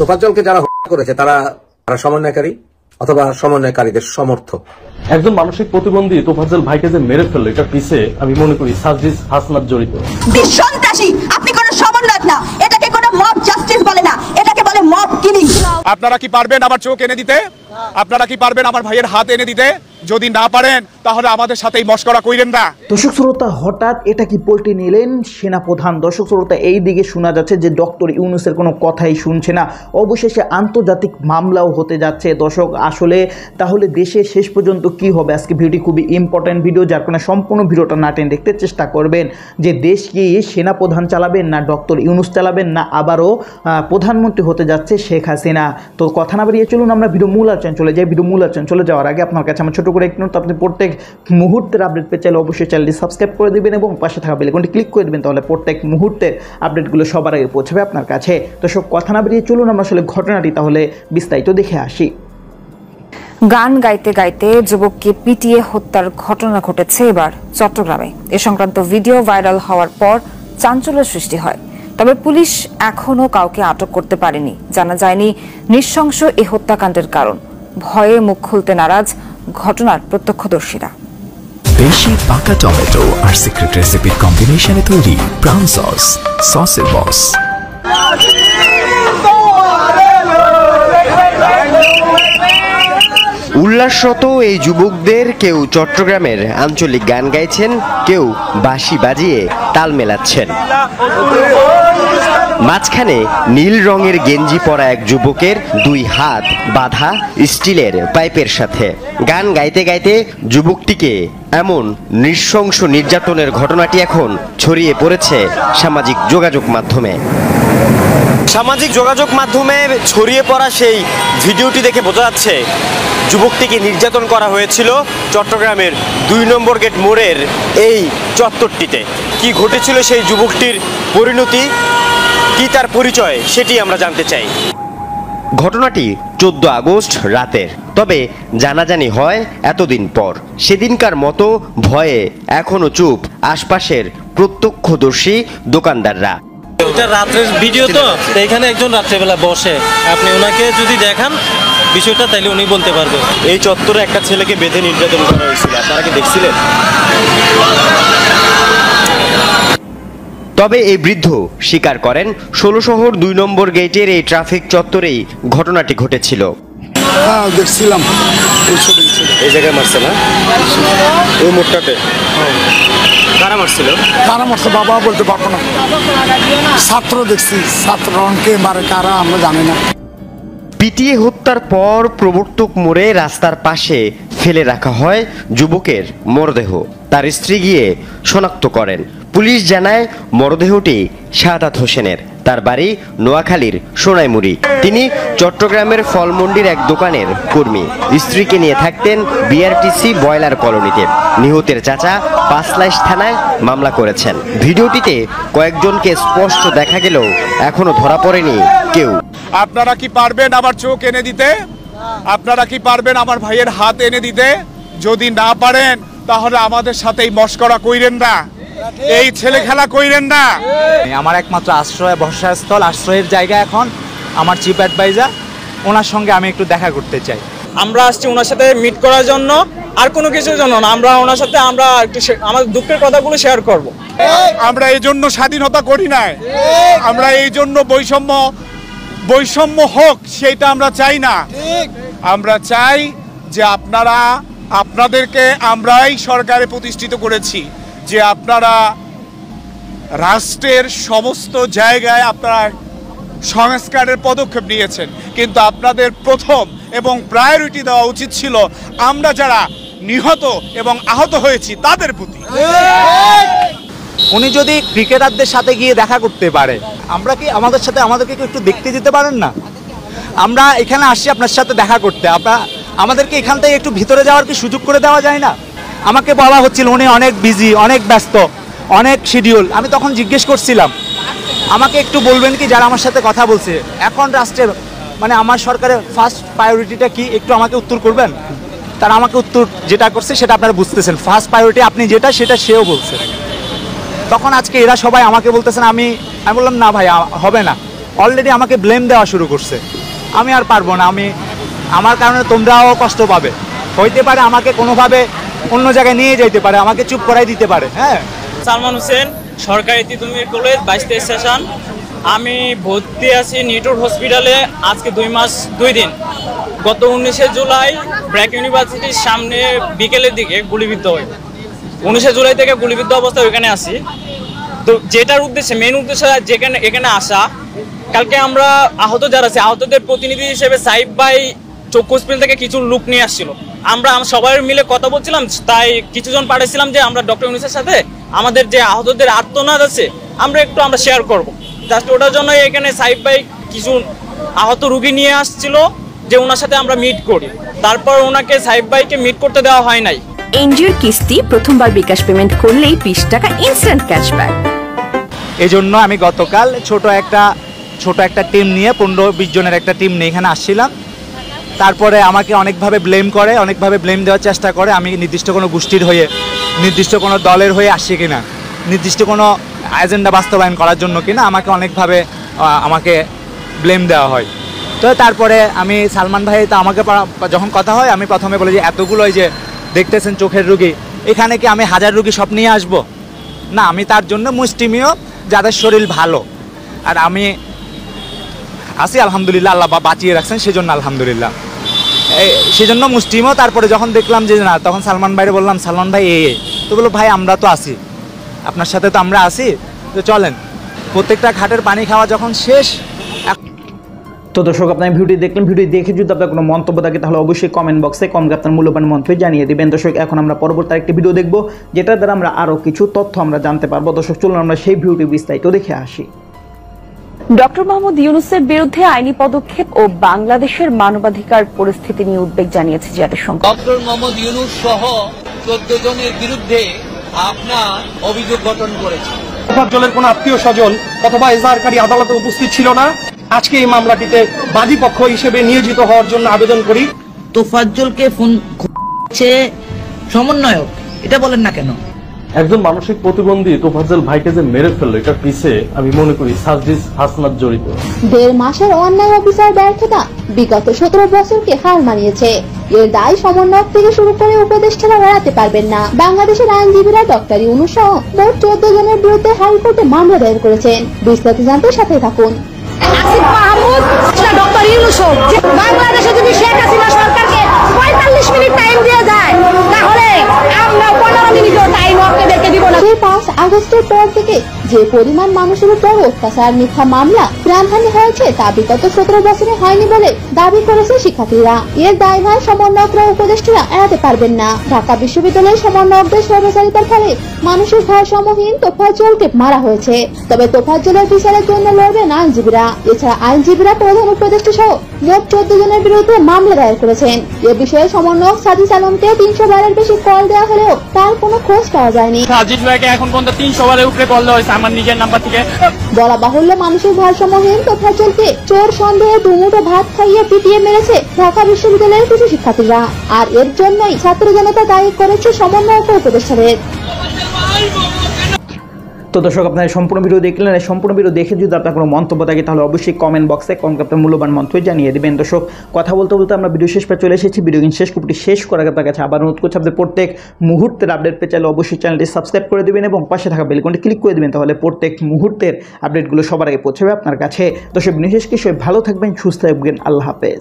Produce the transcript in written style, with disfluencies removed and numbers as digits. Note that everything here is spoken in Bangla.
তোফাজ্জলকে যারা হত্যা করেছে তারা সমন্বয়কারী অথবা সমন্বয়কারীদের সমর্থক। একজন মানসিক প্রতিবন্ধী তোফাজ্জল ভাইকে যে মেরে ফেললো, এটা পিছে আমি মনে করি সার্জিস হাসনাত জড়িত। সন্ত্রাসী, আপনি কোনো সমন্বয়ক না, এটাকে কোনো মব জাস্টিস বলে না, এটাকে বলে মব কিলিং। আপনারা কি পারবেন আমার চোখ এনে দিতে? আপনারা কি পারবেন আমার ভাইয়ের হাত এনে দিতে? যদি না পারেন তাহলে আমাদের সাথেই মশকরা কইরেন না। দর্শক শ্রোতা, হঠাৎ এটা কি পল্টে নিলেন সেনাপ্রধান? দর্শক শ্রোতা, এই দিকে শোনা যাচ্ছে যে ডক্টর ইউনূসের কোনো কথাই শুনছে না, অবশেষে আন্তর্জাতিক মামলাও হতে যাচ্ছে। দর্শক, আসলে তাহলে দেশে শেষ পর্যন্ত কি হবে? আজকে ভিডিওটি খুবই ইম্পর্টেন্ট ভিডিও, যার কারণে সম্পূর্ণ ভিডিওটা না টেনে দেখতে চেষ্টা করবেন যে দেশ কি সেনাপ্রধান চালাবেন, না ডক্টর ইউনূস চালাবেন, না আবারও প্রধানমন্ত্রী হতে যাচ্ছে শেখ হাসিনা। তো কথা না বাড়িয়ে চলুন আমরা ভিডিও মূল আলোচনা চলে যাই। ভিডিও মূল আলোচনা চলে যাওয়ার আগে আপনার কাছে আমার ছোট করে একটু, আপনি প্রত্যেক মুহূর্তের আপডেট পেতে চাইলে অবশ্যই চ্যানেলটি সাবস্ক্রাইব করে দেবেন এবং পাশে থাকা বেল আইকনটি ক্লিক করে দেবেন, তাহলে প্রত্যেক মুহূর্তের আপডেটগুলো সবার আগে পৌঁছাবে আপনার কাছে। তো সব কথা না বেরিয়ে চলুন আমরা আসলে ঘটনাটি তাহলে বিস্তারিত দেখে আসি। গান গাইতে গাইতে যুবককে পিটিয়ে হত্যার ঘটনা ঘটেছে এবার চট্টগ্রামে। এ সংক্রান্ত ভিডিও ভাইরাল হওয়ার পর চাঞ্চল্য সৃষ্টি হয়, তবে পুলিশ এখনও কাউকে আটক করতে পারেনি। জানা যায়নি নৃশংস এই হত্যাকাণ্ডের কারণ। ভয়ে মুখ খুলতে নারাজ ঘটনার প্রত্যক্ষদর্শীরা। দেশি পাকা টমেটো আর সিক্রেট রেসিপির কম্বিনেশনে তৈরি প্রাউন সস, সসের বস। উল্লাসরত এই যুবকদের কেউ চট্টগ্রামের আঞ্চলিক গান গাইছেন, কেউ বাঁশি বাজিয়ে তাল মেলাচ্ছেন। মাঝখানে নীল রঙের গেঞ্জি পরা এক যুবকের দুই হাত বাঁধা স্টিলের পাইপের সাথে। গান গাইতে গাইতে যুবকটিকে এমন নৃশংস নির্যাতনের ঘটনাটি এখন ছড়িয়ে পড়েছে সামাজিক যোগাযোগ মাধ্যমে। সামাজিক যোগাযোগ মাধ্যমে ছড়িয়ে পড়া সেই ভিডিওটি দেখে বোঝা যাচ্ছে যুবকটিকে নির্যাতন করা হয়েছিল চট্টগ্রামের ২ নম্বর গেট মোড়ের এই চত্বরটিতে। কি ঘটেছিল সেই যুবকটির পরিণতি, কি তার পরিচয়, সেটি আমরা জানতে চাই। ঘটনাটি ১৪ আগস্ট রাতের, তবে জানাজানি হয় এতদিন পর। সেদিনকার মতো ভয়ে এখনো চুপ আশপাশের প্রত্যক্ষদর্শী দোকানদাররা। এটা রাত্রের ভিডিও, তো এখানে একজন রাত্রেবেলা বসে, আপনি ওনাকে যদি দেখান বিষয়টা তাইলে উনি বলতে পারবেন। এই চত্বরে একটা ছেলেকে বেঁধে নির্যাতন করা হয়েছিল, আপনারা কি দেখছিলেন? তবে এই বৃদ্ধ স্বীকার করেন ১৬ শহর ২ নম্বর গেটের এই ট্রাফিক চত্বরেই ঘটনাটি ঘটেছিল। দেখছিলাম এই জায়গায় মারছে না, ওই মোড়টাতে। কারা মারছিল? কারা মারছে বাবা বলতে পারবো না, ছাত্র দেখছি, ছাত্র অঙ্কে মারে কারা আমরা জানি না। পিটিয়ে হত্যার পর প্রবর্তক মোড়ে রাস্তার পাশে ফেলে রাখা হয় যুবকের মরদেহ। তার স্ত্রী গিয়ে শনাক্ত করেন। পুলিশ জানায় মরদেহটি শাহাদাত হোসেনের, তার বাড়ি নোয়াখালীর সোনাইমুড়ি। তিনি চট্টগ্রামের ফলমন্ডির এক দোকানের কর্মী। স্ত্রীকে নিয়ে থাকতেন বিআরটিসি বয়লার কলোনিতে। নিহতের চাচা পাঁচলাইশ থানায় মামলা করেছেন। ভিডিওটিতে কয়েকজনকে স্পষ্ট দেখা গেলেও এখনো ধরা পড়েনি কেউ। আপনারা কি পারবেন আমার চোখ এনে দিতে? আপনারা কি পারবেন আমার ভাইয়ের হাত এনে দিতে? যদি না পারেন তাহলে আমাদের সাথেই মশকরা কইরেন না, এই ছেলে খেলা কইরেন না। আমার একমাত্র আশ্রয়, বর্ষাস্থল, আশ্রয়ের জায়গা এখন আমার চিফ অ্যাডভাইজার, ওনার সঙ্গে আমি একটু দেখা করতে চাই। আমরা আসছি ওনার সাথে মিট করার জন্য, আর কোনো কিছুর জন্য না। আমরা ওনার সাথে আমরা একটু আমাদের দুঃখের কথাগুলো শেয়ার করব। আমরা এই জন্য স্বাধীনতা করি নাই, আমরা এই জন্য বৈষম্য হোক সেটা আমরা চাই না। আমরা চাই যে আপনাদেরকে আমরাই সরকারে প্রতিষ্ঠিত করেছি যে আপনারা রাষ্ট্রের সমস্ত জায়গায় আপনারা সংস্কারের পদক্ষেপ নিয়েছেন, কিন্তু আপনাদের প্রথম এবং প্রায়োরিটি দেওয়া উচিত ছিল আমরা যারা নিহত এবং আহত হয়েছি তাদের প্রতি। উনি যদি ক্রিকেটারদের সাথে গিয়ে দেখা করতে পারে, আমরা কি আমাদেরকে একটু দেখতে যেতে পারেন না? আমরা এখানে আসছি আপনার সাথে দেখা করতে, আমাদেরকে এখান থেকে একটু ভিতরে যাওয়ার কি সুযোগ করে দেওয়া যায় না? আমাকে বলা হচ্ছিল উনি অনেক বিজি, অনেক ব্যস্ত, অনেক শিডিউল। আমি তখন জিজ্ঞেস করছিলাম আমাকে একটু বলবেন কি যারা আমার সাথে কথা বলছে, এখন রাষ্ট্রের মানে আমার সরকারের ফার্স্ট প্রায়োরিটিটা কি, একটু আমাকে উত্তর করবেন? তারা আমাকে উত্তর যেটা করছে সেটা আপনারা বুঝতেছেন, ফার্স্ট প্রায়োরিটি আপনি যেটা সেটা সেও বলছে। তখন আজকে এরা সবাই আমাকে বলতেছেন, আমি বললাম না ভাই হবে না, অলরেডি আমাকে ব্লেম দেওয়া শুরু করছে। আমি আর পারবো না, আমার কারণে তোমরাও কষ্ট পাবে, হইতে পারে আমাকে কোনোভাবে অন্য জায়গায় নিয়ে যেতে পারে, আমাকে চুপ করাই দিতে পারে। হ্যাঁ, সালমান হোসেন, সরকারি তিতুমির কলেজ, 22 সেশন। আমি ভর্তি আছি নিটুর হসপিটালে আজকে 2 মাস 2 দিন। গত 19 জুলাই ব্র্যাক ইউনিভার্সিটির সামনে বিকেলের দিকে গুলিবিদ্ধ হই। 19 জুলাই থেকে গুলিবিদ্ধ অবস্থায় ওইখানে আসি। তো যেটার উদ্দেশ্যে, মেন উদ্দেশ্য এখানে আসা, কালকে আমরা আহত যারা আছে, আহতদের প্রতিনিধি হিসেবে সাইফ ভাই চক্ষু হসপিটাল থেকে কিছু লোক নিয়ে আসছিল। আমরা সবাই মিলে কথা বলছিলাম, তাই কিছুজন পাঠাইছিলাম যে আমরা ডক্টর ইউনুসের সাথে আমাদের যে আহতদের আর্তনাদ আছে আমরা শেয়ার করব। জাস্ট ওটার জন্য এখানে সাইফ ভাই কিছু আহত রুগী নিয়ে আসছিল যে ওনার সাথে আমরা মিট করি। তারপর ওনাকে সাইফ ভাইকে মিট করতে দেওয়া হয় নাই। এনজিওর কিস্তি প্রথমবার বিকাশ পেমেন্ট করলেই 20 টাকা ইনস্ট্যান্ট ক্যাশব্যাক। এজন্য আমি গতকাল ছোট একটা টিম নিয়ে 15-20 জনের একটা টিম নিয়ে এখানে আসছিলাম। তারপরে আমাকে অনেকভাবে ব্লেম দেওয়ার চেষ্টা করে আমি নির্দিষ্ট কোনো গোষ্ঠীর হয়ে, নির্দিষ্ট কোনো দলের হয়ে আসছি কিনা, নির্দিষ্ট কোনো এজেন্ডা বাস্তবায়ন করার জন্য কিনা আমাকে ব্লেম দেওয়া হয়। তো তারপরে আমি সালমান ভাই তা আমাকে যখন কথা হয় আমি প্রথমে বলি যে এতগুলো যে দেখতেছেন চোখের রুগী, এখানে কি আমি 1000 রুগী সব নিয়ে আসবো না, আমি তার জন্য মুষ্টিমেয় যাদের শরীর ভালো, আর আমি আছি আলহামদুলিল্লাহ, আল্লাহ বাঁচিয়ে রাখছেন সেজন্য আলহামদুলিল্লাহ, সেজন্য মুষ্টিমেয়। তারপরে যখন দেখলাম যে না, তখন সালমান ভাইরে বললাম, সালমান ভাই তো বললো ভাই আমরা তো আছি, আপনার সাথে তো আমরা আছি, তো চলেন। প্রত্যেকটা ঘাটের পানি খাওয়া যখন শেষ। তো দর্শক, আপনার ভিডিও দেখলেন, ভিডিও দেখে যদি আপনার কোনো মন্তব্য থাকে তাহলে অবশ্যই কমেন্ট বক্সে কমেন্টে আপনার মূল্যবান মন্তব্য জানিয়ে দিবেন। দর্শক, এখন আমরা পরবর্তী একটি ভিডিও দেখব যেটার দ্বারা আমরা আরও কিছু তথ্য আমরা জানতে পারবো। দর্শক চলুন আমরা সেই ভিডিওটি বিস্তারিত দেখে আসি। ডক্টর মোহাম্মদ ইউনূসের বিরুদ্ধে আইনি পদক্ষেপ ও বাংলাদেশের মানবাধিকার পরিস্থিতি নিয়ে উদ্বেগ জানিয়েছে জাতিসংঘ। ডক্টর মোহাম্মদ ইউনূস সহ 14 জনের বিরুদ্ধে আপনার অভিযোগ গঠন করেছে। তোফাজ্জলের কোন আত্মীয় স্বজন অথবা এজাহারকারী আদালতে উপস্থিত ছিল না। আজকে এই মামলাটিতে বাদী পক্ষ হিসেবে নিয়োজিত হওয়ার জন্য আবেদন করি। তোফাজ্জলকে ফোন করছে সমন্বয়ক, এটা বলেন না কেন? একজন মানসিক প্রতিবন্ধী তোফাজ্জল ভাইকে যে মেরে ফেললো, এটার পিছে আমি মনে করি সার্জিস হাসনাত জড়িত। 1.5 মাসের অন্যায় অফিসার ব্যর্থতা বিগত 17 বছরকে হার মানিয়েছে। এর দায় সমন্বয়ক থেকে শুরু করে উপদেষ্টারা এড়াতে পারবেন না। বাংলাদেশের আইনজীবীরা ডক্টর ইউনূস সহ মোট 14 জনের বিরুদ্ধে হাইকোর্টে মামলা দায়ের করেছেন। বিস্তারিত জানতে সাথে থাকুন। আসিফ মাহমুদ ডক্টর ইউনূস বাংলাদেশে যদি শেখ হাসিনা সরকারকে 45 মিনিট টাইম দিয়ে যায়, তাহলে আমরা 15 মিনিটও টাইম আপনাদেরকে দিব না। 5 আগস্টের পর থেকে যে পরিমাণ মানুষের উপর অত্যাচার, মিথ্যা মামলা, প্রাণহানি হয়েছে তা বিগত 17 বছরে হয়নি বলে দাবি করেছে শিক্ষার্থীরা। এর দায়ভার সমন্বয়করা উপদেষ্টারা এড়াতে পারবেন না। ঢাকা বিশ্ববিদ্যালয়ের সমন্বয়কদের স্বৈরাচারিতার ফলে মানুষের ভারসাম্যহীন তোফাজ্জলকে মারা হয়েছে। তবে তোফাজ্জলের বিচারের জন্য লড়বেন আইনজীবীরা। এছাড়া আইনজীবীরা প্রধান উপদেষ্টা সহ মোট 14 জনের বিরুদ্ধে মামলা দায়ের করেছেন। এ বিষয়ে সমন্বয়ক সাজিদ আলমকে 300 বারের বেশি কল দেওয়া হলেও তার কোনো খোঁজ পাওয়া যায়নি। সাজিদ ভাইকে এখন পর্যন্ত 300 বারের উপরে কল দেওয়া হয়েছে আমার নিজের নাম্বার থেকে। বলা বাহুল্য, মানুষের ভারসাম্যহীন তোফাজ্জলকে চোর সন্দেহে দুমুঠো ভাত খাইয়ে পিটিয়ে মেরেছে ঢাকা বিশ্ববিদ্যালয়ের কিছু শিক্ষার্থীরা। আর এর জন্যই ছাত্র জনতা দায়ী করেছে সমন্বয়ক উপদেষ্টাদের। তো দর্শক, আপনারা সম্পূর্ণ ভিডিও দেখলেন। এই সম্পূর্ণ ভিডিও দেখে যদি আপনার কোনো মন্তব্য থাকে তাহলে অবশ্যই কমেন্ট বক্সে আপনার মূল্যবান মন্তব্য জানিয়ে দেবেন। দর্শক, কথা বলতে বলতে আমরা ভিডিও শেষ পেয়ে চলে এসেছি। ভিডিও শেষ করার আপনার কাছে আবার অনুরোধ করছি, আপনাদের প্রত্যেক মুহূর্তের আপডেট পেয়ে চাইলে অবশ্যই চ্যানেলটি সাবস্ক্রাইব করে দেবেন এবং পাশে থাকা বেল আইকনটি ক্লিক করে দেবেন, তাহলে প্রত্যেক মুহূর্তের আপডেটগুলো সবার আগে পৌঁছাবে আপনার কাছে। দর্শক, বিশেষ কিছু ভালো থাকবেন, সুস্থ থাকবেন, আল্লাহ হাফেজ।